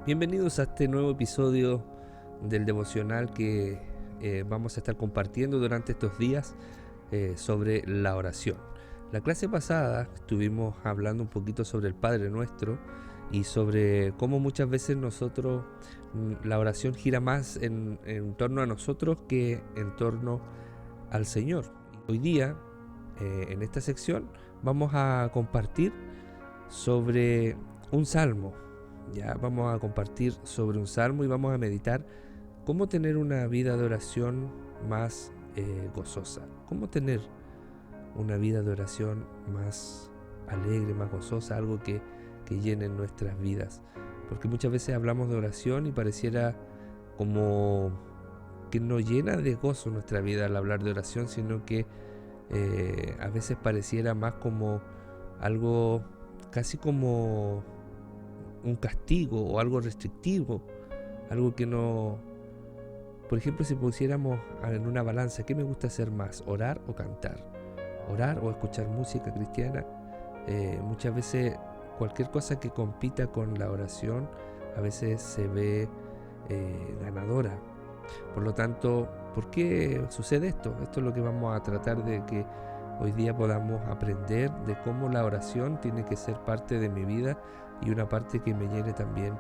Bienvenidos a este nuevo episodio del devocional que vamos a estar compartiendo durante estos días sobre la oración. La clase pasada estuvimos hablando un poquito sobre el Padre Nuestro y sobre cómo muchas veces nosotros, la oración gira más en torno a nosotros que en torno al Señor. Hoy día, en esta sección, vamos a compartir sobre un salmo. Ya vamos a compartir sobre un salmo y vamos a meditar cómo tener una vida de oración más gozosa, cómo tener una vida de oración más alegre, más gozosa, algo que llene nuestras vidas. Porque muchas veces hablamos de oración y pareciera como que no llena de gozo nuestra vida al hablar de oración, sino que a veces pareciera más como algo casi como un castigo o algo restrictivo, algo que no... Por ejemplo, si pusiéramos en una balanza, ¿qué me gusta hacer más? ¿Orar o cantar? ¿Orar o escuchar música cristiana? Muchas veces cualquier cosa que compita con la oración a veces se ve ganadora. Por lo tanto, ¿por qué sucede esto? Esto es lo que vamos a tratar de que hoy día podamos aprender de cómo la oración tiene que ser parte de mi vida y una parte que me llene también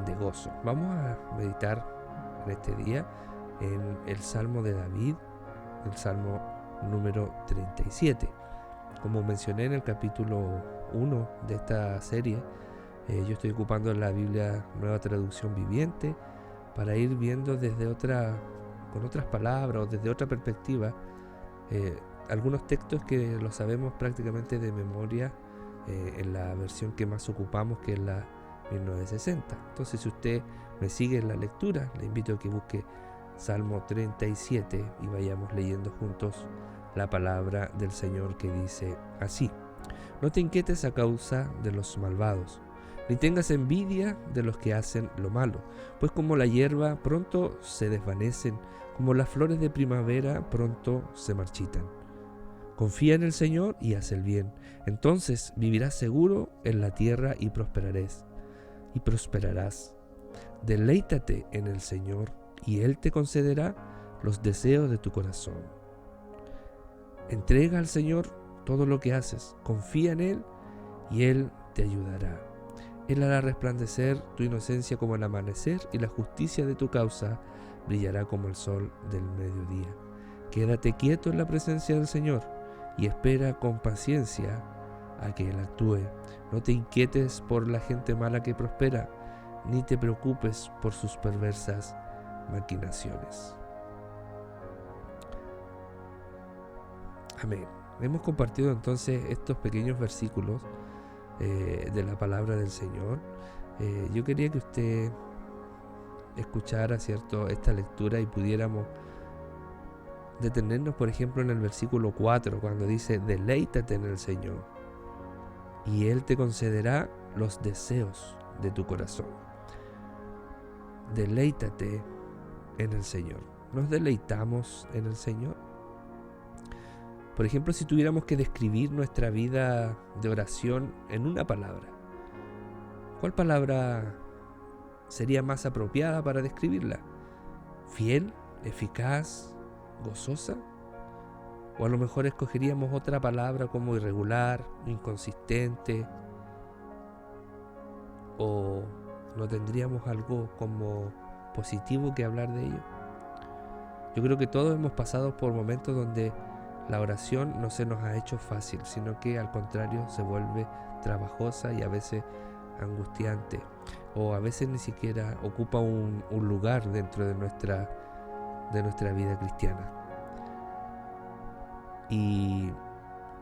de gozo. Vamos a meditar en este día en el Salmo de David, el Salmo número 37. Como mencioné en el capítulo 1 de esta serie, yo estoy ocupando la Biblia Nueva Traducción Viviente para ir viendo con otras palabras o desde otra perspectiva, algunos textos que los sabemos prácticamente de memoria en la versión que más ocupamos, que es la 1960. Entonces, si usted me sigue en la lectura, le invito a que busque Salmo 37 y vayamos leyendo juntos la palabra del Señor, que dice así: No te inquietes a causa de los malvados, ni tengas envidia de los que hacen lo malo, pues como la hierba pronto se desvanecen, como las flores de primavera pronto se marchitan. Confía en el Señor y haz el bien, entonces vivirás seguro en la tierra y prosperarás. Deleítate en el Señor y Él te concederá los deseos de tu corazón. Entrega al Señor todo lo que haces, confía en Él y Él te ayudará. Él hará resplandecer tu inocencia como el amanecer y la justicia de tu causa brillará como el sol del mediodía. Quédate quieto en la presencia del Señor y espera con paciencia a que Él actúe. No te inquietes por la gente mala que prospera, ni te preocupes por sus perversas maquinaciones. Amén. Hemos compartido entonces estos pequeños versículos de la palabra del Señor. Yo quería que usted escuchara, ¿cierto?, esta lectura y pudiéramos detenernos, por ejemplo, en el versículo 4, cuando dice: deleítate en el Señor y Él te concederá los deseos de tu corazón. Deleítate en el Señor. ¿Nos deleitamos en el Señor? Por ejemplo, si tuviéramos que describir nuestra vida de oración en una palabra, ¿cuál palabra sería más apropiada para describirla? ¿Fiel? ¿Eficaz? ¿Gozosa? O a lo mejor escogeríamos otra palabra como irregular, inconsistente, o no tendríamos algo como positivo que hablar de ello. Yo creo que todos hemos pasado por momentos donde la oración no se nos ha hecho fácil, sino que al contrario se vuelve trabajosa y a veces angustiante, o a veces ni siquiera ocupa un lugar dentro de nuestra vida cristiana. ¿Y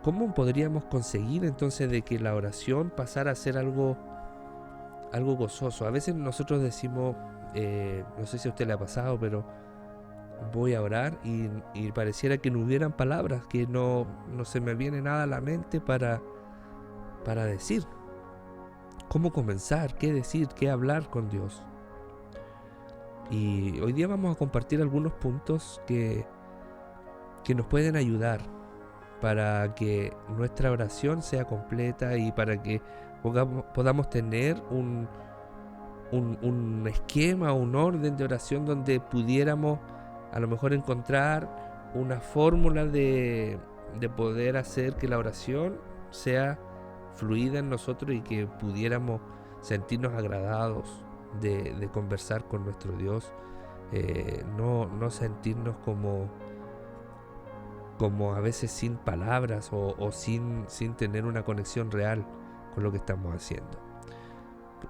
cómo podríamos conseguir entonces de que la oración pasara a ser algo gozoso? A veces nosotros decimos, no sé si a usted le ha pasado, pero voy a orar y pareciera que no hubieran palabras, que no se me viene nada a la mente para decir. ¿Cómo comenzar? ¿Qué decir? ¿Qué hablar con Dios? Y hoy día vamos a compartir algunos puntos que nos pueden ayudar para que nuestra oración sea completa y para que podamos tener un un esquema, un orden de oración donde pudiéramos a lo mejor encontrar una fórmula de poder hacer que la oración sea fluida en nosotros y que pudiéramos sentirnos agradados de conversar con nuestro Dios, no sentirnos como a veces sin palabras o sin tener una conexión real con lo que estamos haciendo.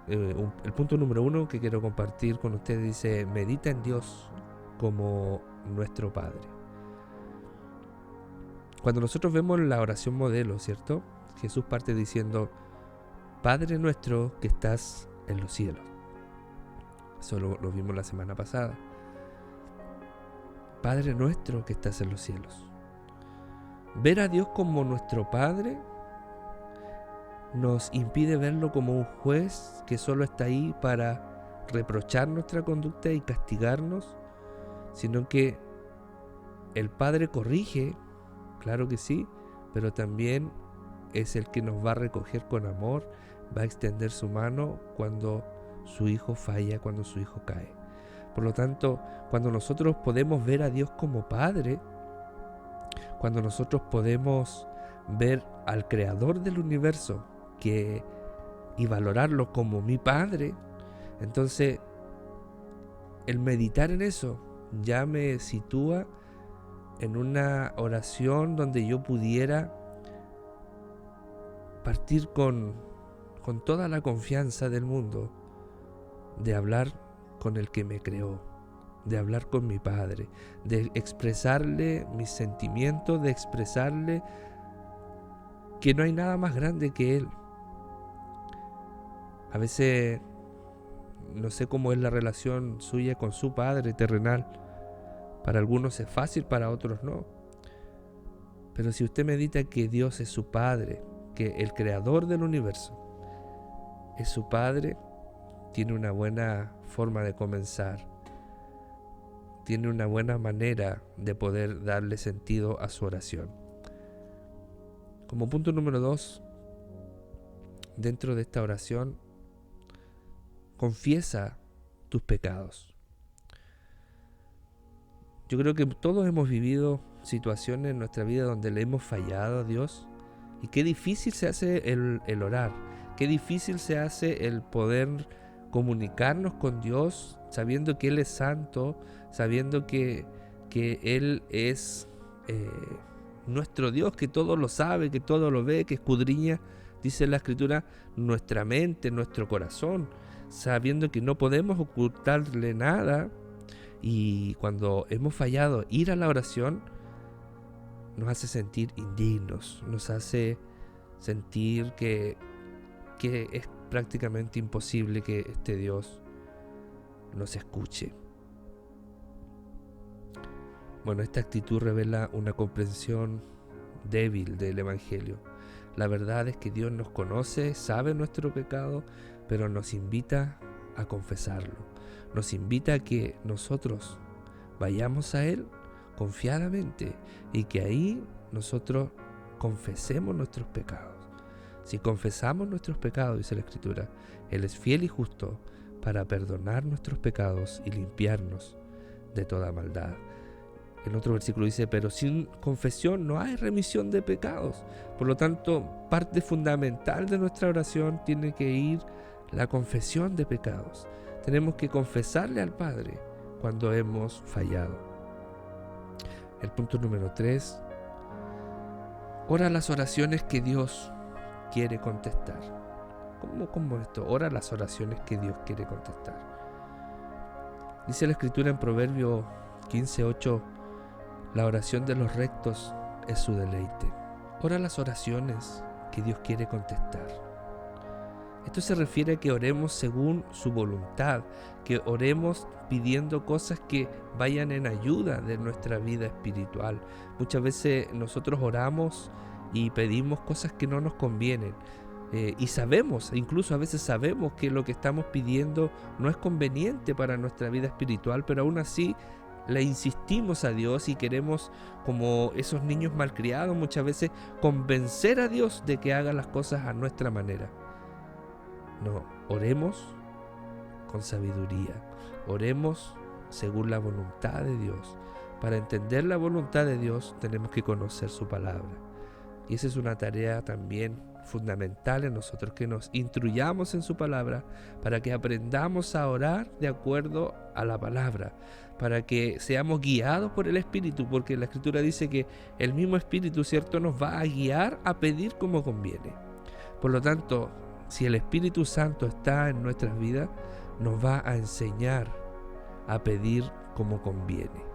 El punto número 1 que quiero compartir con ustedes dice: medita en Dios como nuestro Padre. Cuando nosotros vemos la oración modelo, ¿cierto? Jesús parte diciendo: Padre nuestro que estás en los cielos. Eso lo vimos la semana pasada. Padre nuestro que estás en los cielos. Ver a Dios como nuestro Padre nos impide verlo como un juez que solo está ahí para reprochar nuestra conducta y castigarnos, sino que el Padre corrige, claro que sí, pero también es el que nos va a recoger con amor, va a extender su mano cuando su hijo falla, cuando su hijo cae. Por lo tanto, cuando nosotros podemos ver a Dios como Padre, cuando nosotros podemos ver al Creador del universo y valorarlo como mi Padre, entonces el meditar en eso ya me sitúa en una oración donde yo pudiera partir con toda la confianza del mundo de hablar con el que me creó, de hablar con mi Padre, de expresarle mis sentimientos, de expresarle que no hay nada más grande que Él. A veces no sé cómo es la relación suya con su Padre terrenal. Para algunos es fácil, para otros no. Pero si usted medita que Dios es su Padre, que el Creador del universo es su Padre, tiene una buena forma de comenzar. Tiene una buena manera de poder darle sentido a su oración. Como punto número 2, dentro de esta oración, confiesa tus pecados. Yo creo que todos hemos vivido situaciones en nuestra vida donde le hemos fallado a Dios, y qué difícil se hace el orar, qué difícil se hace el poder comunicarnos con Dios sabiendo que Él es santo, sabiendo que Él es nuestro Dios, que todo lo sabe, que todo lo ve, que escudriña, dice la Escritura, nuestra mente, nuestro corazón, sabiendo que no podemos ocultarle nada. Y cuando hemos fallado, ir a la oración nos hace sentir indignos, nos hace sentir que es prácticamente imposible que este Dios nos escuche. Bueno, esta actitud revela una comprensión débil del Evangelio. La verdad es que Dios nos conoce, sabe nuestro pecado, pero nos invita a confesarlo. Nos invita a que nosotros vayamos a Él confiadamente y que ahí nosotros confesemos nuestros pecados. Si confesamos nuestros pecados, dice la Escritura, Él es fiel y justo para perdonar nuestros pecados y limpiarnos de toda maldad. En otro versículo dice: pero sin confesión no hay remisión de pecados. Por lo tanto, parte fundamental de nuestra oración tiene que ir la confesión de pecados. Tenemos que confesarle al Padre cuando hemos fallado. El punto número 3. Ora las oraciones que Dios quiere contestar. ¿Cómo esto? Ora las oraciones que Dios quiere contestar. Dice la Escritura en Proverbios 15:8: la oración de los rectos es su deleite. Ora las oraciones que Dios quiere contestar. Esto se refiere a que oremos según su voluntad, que oremos pidiendo cosas que vayan en ayuda de nuestra vida espiritual. Muchas veces nosotros oramos y pedimos cosas que no nos convienen. Y sabemos, incluso a veces sabemos que lo que estamos pidiendo no es conveniente para nuestra vida espiritual, pero aún así le insistimos a Dios y queremos, como esos niños malcriados, muchas veces convencer a Dios de que haga las cosas a nuestra manera. No, oremos con sabiduría. Oremos según la voluntad de Dios. Para entender la voluntad de Dios tenemos que conocer su palabra. Y esa es una tarea también fundamental en nosotros, que nos instruyamos en su palabra para que aprendamos a orar de acuerdo a la palabra, para que seamos guiados por el Espíritu, porque la Escritura dice que el mismo Espíritu, ¿cierto?, nos va a guiar a pedir como conviene. Por lo tanto, si el Espíritu Santo está en nuestras vidas, nos va a enseñar a pedir como conviene.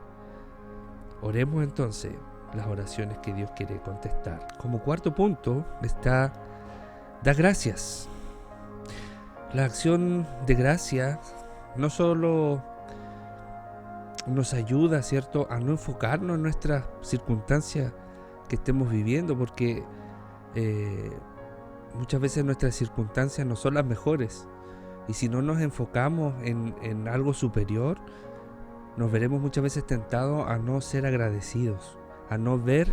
Oremos entonces las oraciones que Dios quiere contestar. Como cuarto punto está dar gracias. La acción de gracia no solo nos ayuda, ¿cierto?, a no enfocarnos en nuestras circunstancias que estemos viviendo, porque muchas veces nuestras circunstancias no son las mejores, y si no nos enfocamos en algo superior, nos veremos muchas veces tentados a no ser agradecidos, a no ver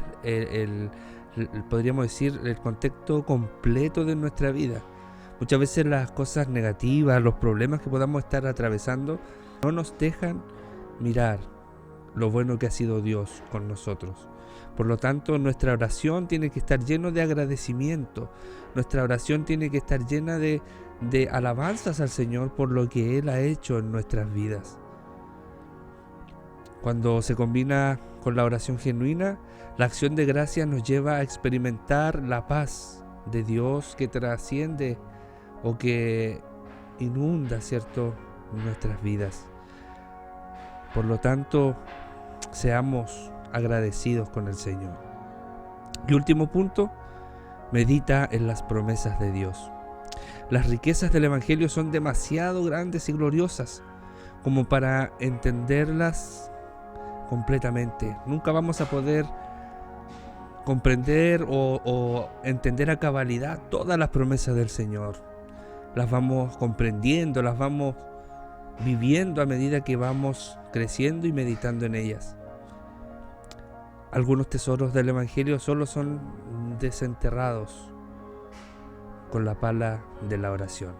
podríamos decir, el contexto completo de nuestra vida. Muchas veces las cosas negativas, los problemas que podamos estar atravesando, no nos dejan mirar lo bueno que ha sido Dios con nosotros. Por lo tanto, nuestra oración tiene que estar llena de agradecimiento. Nuestra oración tiene que estar llena de alabanzas al Señor por lo que Él ha hecho en nuestras vidas. Cuando se combina con la oración genuina, la acción de gracias nos lleva a experimentar la paz de Dios que trasciende o que inunda, ¿cierto?, nuestras vidas. Por lo tanto, seamos agradecidos con el Señor. Y último punto, medita en las promesas de Dios. Las riquezas del Evangelio son demasiado grandes y gloriosas como para entenderlas completamente. Nunca vamos a poder comprender o entender a cabalidad todas las promesas del Señor. Las vamos comprendiendo, las vamos viviendo a medida que vamos creciendo y meditando en ellas. Algunos tesoros del Evangelio solo son desenterrados con la pala de la oración.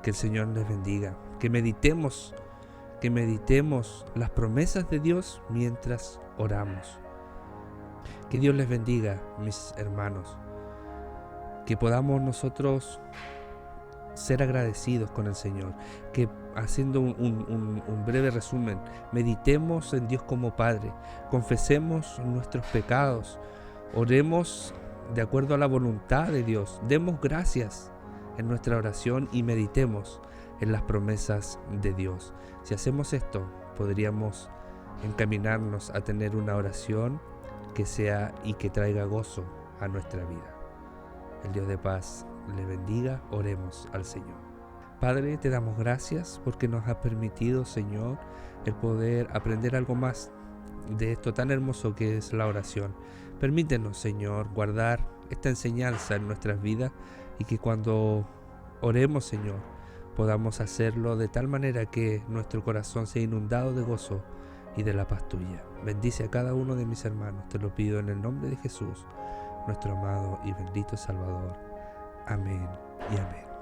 Que el Señor les bendiga, que meditemos las promesas de Dios mientras oramos. Que Dios les bendiga, mis hermanos, que podamos nosotros ser agradecidos con el Señor, que haciendo un breve resumen, meditemos en Dios como Padre, confesemos nuestros pecados, oremos de acuerdo a la voluntad de Dios, demos gracias en nuestra oración y meditemos en las promesas de Dios. Si hacemos esto, podríamos encaminarnos a tener una oración que sea y que traiga gozo a nuestra vida. El Dios de paz le bendiga. Oremos al Señor. Padre, te damos gracias porque nos has permitido, Señor, el poder aprender algo más de esto tan hermoso que es la oración. Permítenos, Señor, guardar esta enseñanza en nuestras vidas y que cuando oremos, Señor, podamos hacerlo de tal manera que nuestro corazón sea inundado de gozo y de la paz tuya. Bendice a cada uno de mis hermanos, te lo pido en el nombre de Jesús, nuestro amado y bendito Salvador. Amén y amén.